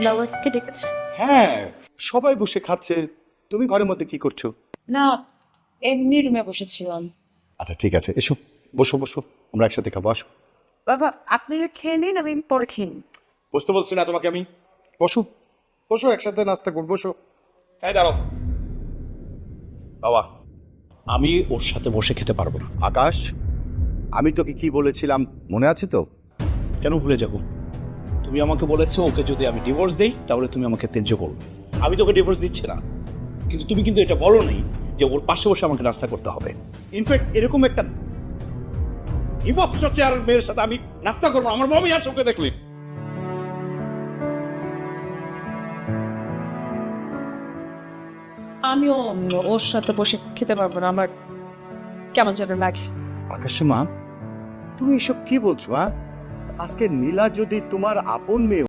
দাওয়াতকে ডেকেছে? হ্যাঁ, সবাই বসে খাচ্ছে, তুমি ঘরের মধ্যে কি করছো? না, এমনি রুমে বসেছিলাম। আচ্ছা ঠিক আছে, এসো বসো বসো, আমরা একসাথে খাবো, আসো। বাবা, আপনারা খেয়ে নিন, আমি পরে খেয়ে নিন। বসতে বলছি না তোমাকে আমি, বসো বসো, একসাথে নাস্তা করবো, বসো। হ্যাঁ দাঁড়াও বাবা, আমি ওর সাথে বসে খেতে পারবো না। আকাশ, আমি তোকে কি বলেছিলাম মনে আছে তো? কেন ভুলে যাব? তুমি আমাকে বলেছো ওকে যদি আমি ডিভোর্স দেই তাহলে তুমি আমাকে ত্যায্য করো। আমি তোকে ডিভোর্স দিচ্ছি না, কিন্তু তুমি কিন্তু এটা বলো নাই যে ওর পাশে বসে আমাকে নাস্তা করতে হবে। ইনফ্যাক্ট এরকম একটা বিভৎস চেহারার মেয়ের সাথে আমি নাস্তা করবো, আমার মমি আর চোখে দেখলি। আমিও ওর সাথে বসে খেতে পারবো না, আমার কেমন যেন লাগে। আকাশের মা, তুমি এসব কি বলছো? আজকে নীলা যদি তোমার আপন মেয়ে